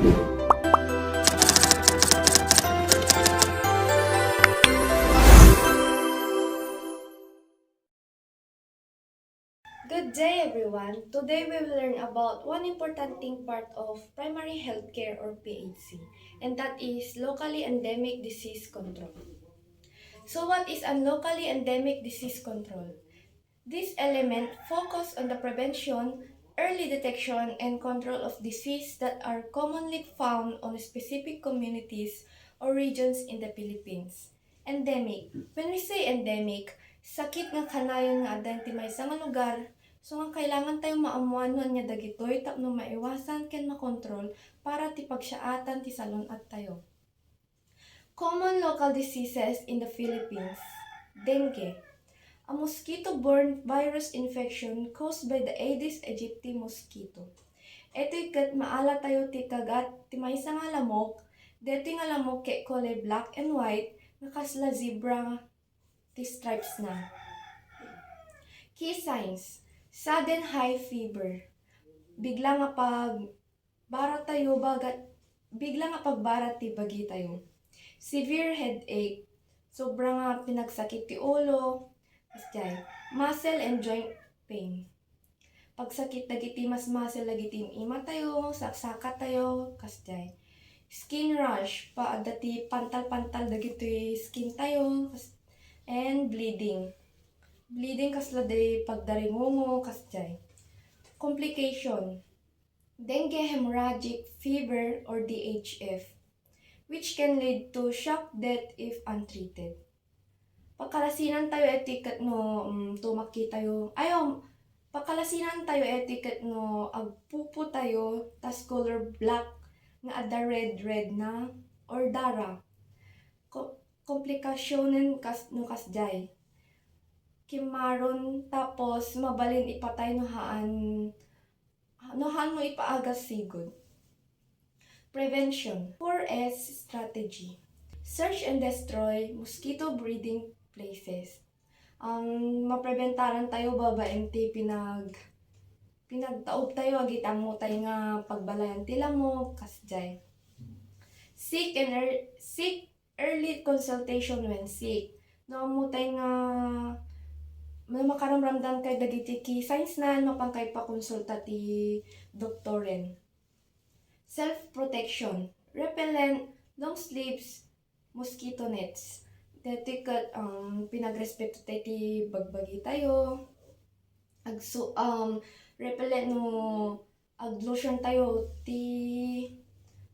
Good day everyone. Today we will learn about one important thing part of primary healthcare or PHC, and that is locally endemic disease control. So what is a locally endemic disease control? This element focus on the prevention, early detection, and control of disease that are commonly found on specific communities or regions in the Philippines. Endemic. When we say endemic, sakit nga kanayon nga identify sa nga lugar, so nga kailangan tayong maamuanon nga dagitoy tapno maiwasan ken makontrol para ti pagsaatan ti salon at tayo. Common local diseases in the Philippines. Dengue, a mosquito-borne virus infection caused by the Aedes aegypti mosquito. Ito'y kat maala tayo ti kagat ti maysa nga lamok, dito nga lamok kay kulay black and white, nga kasla zebra ti stripes na. Key signs: sudden high fever, bigla nga pagbarat ti bagi tayo. Severe headache, sobrang nga pinagsakit ti ulo, kasjay. Muscle and joint pain. Pagsakit dagiti mas muscle dagiti ima tayo, saksaka tayo, kasjay. Skin rash, dati pantal-pantal dagiti skin tayo, and bleeding. Bleeding kasla day pagdaringongo, kasjay. Complication: dengue hemorrhagic fever or DHF, which can lead to shock death if untreated. Pakalasinan tayo etiket no tumaki tayo. Pakalasinan tayo etiket no agpupo tayo tas color black nga ada red na or dara. Komplikasyonen kasjay. Kimaron tapos mabalin ipatay no haan mo ipaagas sigod. Prevention. 4S strategy. Search and destroy mosquito breeding places. Mapreventaran tayo babaeng ti pinagtaob tayo agitang mo tayo nga pagbalayan ti lamok, kasjay. Seek early consultation when sick. No mo tayo nga makaramramdan kay dagiti key signs na mapangkay pakonsulta ti doktoren. Self-protection, repellent, long sleeves, mosquito nets. Deti kat pinagrespeto tayo ti bagbagi tayo. Repellent no aglotion tayo ti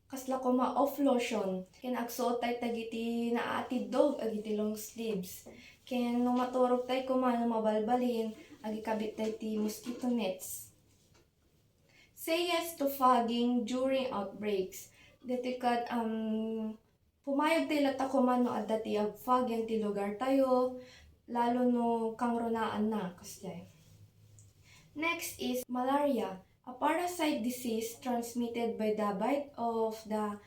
kasla koma off lotion. Ken agsuot tayo tagiti naatid dog agiti long sleeves. Ken no maturog tayo kumano mabalbalin agikabit tayo ti mosquito nets. Say yes to fogging during outbreaks. Dito kat pumayag tayo lata kumano at dati ag-fog yan ti lugar tayo, lalo no kangronaan na, kasjay. Next is malaria, a parasite disease transmitted by the bite of the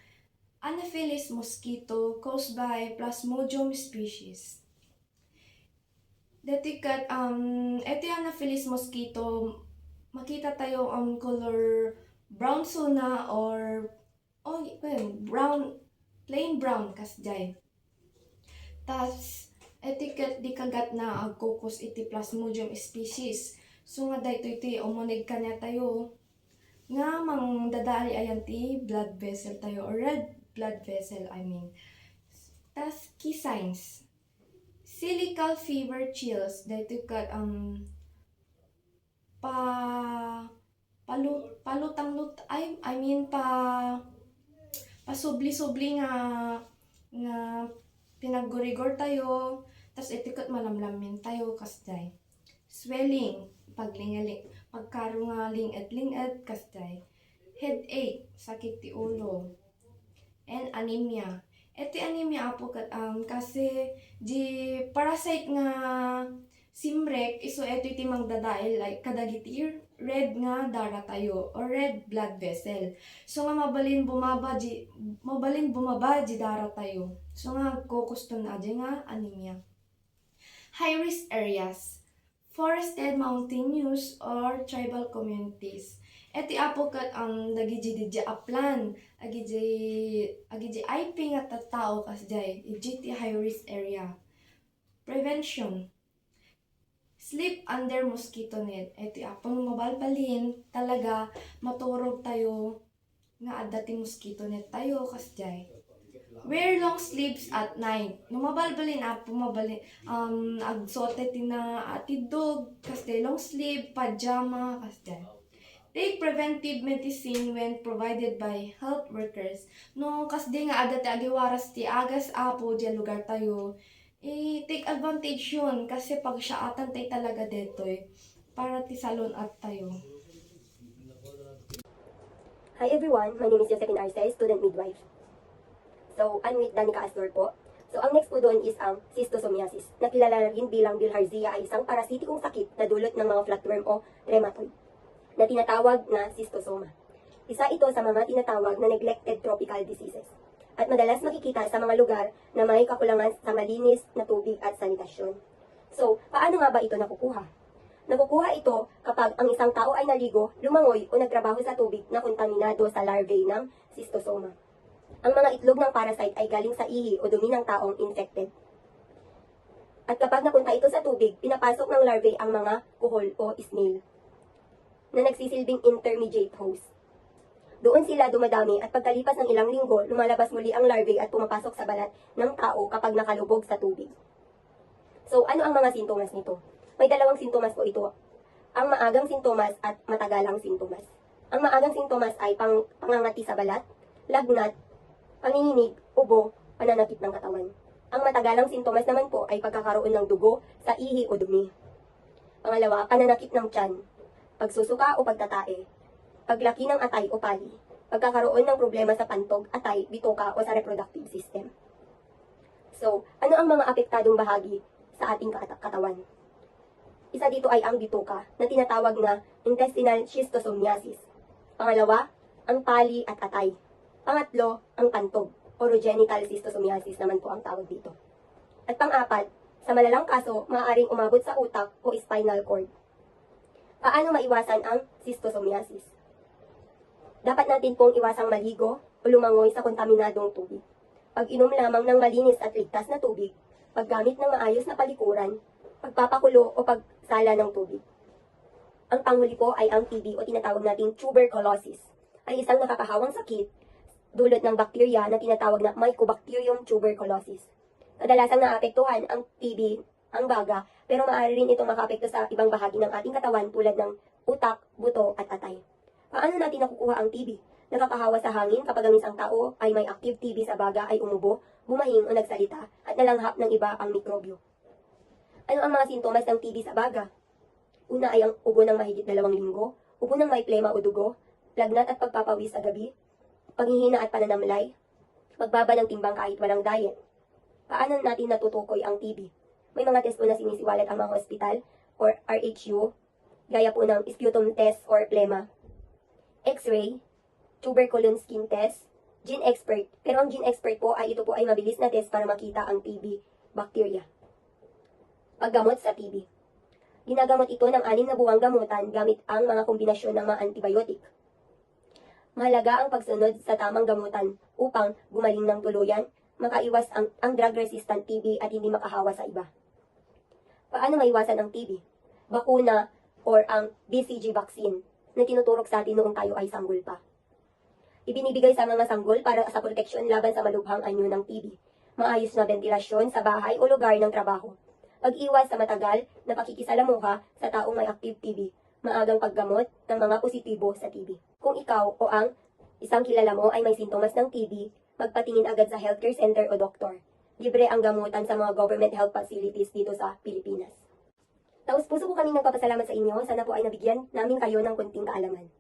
Anopheles mosquito caused by Plasmodium species. Dito kat ito yung Anopheles mosquito, makita tayo ang color brown suna or plain brown kasjay. Tas etiket di kagat na agkukos iti Plasmodium species. So nga dayto iti umunig kanya tayo nga mangdadali ayan ti blood vessel tayo or red blood vessel I mean. Tas key signs: silical fever chills, dayto kat pasubli-subli nga pinaggurigor tayo, tas etiket malamlamin tayo, kasjay. Swelling, pagkaro nga linget, kasjay. Headache, sakit ti ulo. And anemia. Eti anemia apo kat kasi di parasite nga simrek iso eto iti mangdadael like kadagiti red nga dara tayo or red blood vessel. So nga mabalin bumaba di dara tayo. So nga kukuston na nga anemia. High risk areas: forested, mountainous, or tribal communities. Eti apo kat ang dagiji aplan, agiji IP nga tattao kas jay, iti high risk area. Prevention. Sleep under mosquito net. Eti apong mabalbalin talaga maturog tayo nga adda ti mosquito net tayo kas jay. Wear long sleeves at night. No mabalbalin apo mabalin agsote ti na atidog kas jay long sleeve, pajama kas jay. Take preventive medicine when provided by health workers. No, kasdi nga ada ti agiwaras ti agas apo di lugar tayo. Take advantage yun kasi pag siyaatan tayo talaga detoy para ti salon at tayo. Hi everyone, my name is Josephine Arce, student midwife. So, I'm with Danica Astor po. So, ang next po doon is ang schistosomiasis. Nakilala rin bilang bilharzia ay isang parasitikong sakit na dulot ng mga flatworm o rheumatoid na tinatawag na schistosoma. Isa ito sa mga tinatawag na neglected tropical diseases at madalas makikita sa mga lugar na may kakulangan sa malinis na tubig at sanitasyon. So, paano nga ba ito nakukuha? Nakukuha ito kapag ang isang tao ay naligo, lumangoy o nagtrabaho sa tubig na kontaminado sa larvae ng schistosoma. Ang mga itlog ng parasite ay galing sa ihi o dumi ng taong infected. At kapag napunta ito sa tubig, pinapasok ng larvae ang mga kuhol o snail na nagsisilbing intermediate host. Doon sila dumadami at pagkalipas ng ilang linggo, lumalabas muli ang larvae at pumapasok sa balat ng tao kapag nakalubog sa tubig. So, ano ang mga sintomas nito? May dalawang sintomas po ito. Ang maagang sintomas at matagalang sintomas. Ang maagang sintomas ay pangangati sa balat, lagnat, panginginig, ubo, pananakit ng katawan. Ang matagalang sintomas naman po ay pagkakaroon ng dugo sa ihi o dumi. Pangalawa, pananakit ng tiyan, pagsusuka o pagtatae, paglaki ng atay o pali, pagkakaroon ng problema sa pantog, atay, bituka o sa reproductive system. So, ano ang mga apektadong bahagi sa ating katawan? Isa dito ay ang bituka na tinatawag na intestinal schistosomiasis. Pangalawa, ang pali at atay. Pangatlo, ang pantog, orogenital schistosomiasis naman po ang tawag dito. At pang-apat, sa malalang kaso, maaaring umabot sa utak o spinal cord. Paano maiwasan ang schistosomiasis? Dapat natin pong iwasang maligo o lumangoy sa kontaminadong tubig. Pag-inom lamang ng malinis at ligtas na tubig, paggamit ng maayos na palikuran, pagpapakulo o pagsala ng tubig. Ang panghuli po ay ang TB o tinatawag nating tuberculosis, ay isang nakakahawang sakit dulot ng bakterya na tinatawag na Mycobacterium tuberculosis. Kadalasang naapektuhan ang TB ang baga, pero maaari rin itong makaapekto sa ibang bahagi ng ating katawan tulad ng utak, buto at atay. Paano natin nakukuha ang TB? Nakakahawa sa hangin kapag ang isang tao ay may active TB sa baga ay umubo, bumahing o nagsalita at nalanghap ng iba ang mikrobyo. Ano ang mga sintomas ng TB sa baga? Una ay ang ubo ng mahigit 2 linggo, ubo ng may plema o dugo, lagnat at pagpapawis sa gabi, panghihina at pananamlay, pagbaba ng timbang kahit walang diet. Paano natin natutukoy ang TB? May mga test po na sinisiwalat ang mga hospital or RHU, gaya po ng sputum test or plema, X-ray, tuberculin skin test, Gene Expert. Pero ang Gene Expert po ay ito po ay mabilis na test para makita ang TB bacteria. Paggamot sa TB. Ginagamot ito ng 6 na buwang gamutan gamit ang mga kombinasyon ng mga antibiotic. Mahalaga ang pagsunod sa tamang gamutan upang gumaling ng tuluyan, makaiwas ang drug-resistant TB at hindi makahawa sa iba. Paano maiwasan ang TB? Bakuna or ang BCG vaccine na tinuturok sa atin noong tayo ay sanggol pa. Ibinibigay sa mga sanggol para sa proteksyon laban sa malubhang anyo ng TB. Maayos na ventilasyon sa bahay o lugar ng trabaho. Pag-iwas sa matagal na pakikisalamuha sa taong may active TB. Maagang paggamot ng mga positibo sa TB. Kung ikaw o ang isang kilala mo ay may sintomas ng TB, magpatingin agad sa healthcare center o doktor. Libre ang gamutan sa mga government health facilities dito sa Pilipinas. Taos puso ko kaming nagpapasalamat sa inyo. Sana po ay nabigyan namin kayo ng konting kaalaman.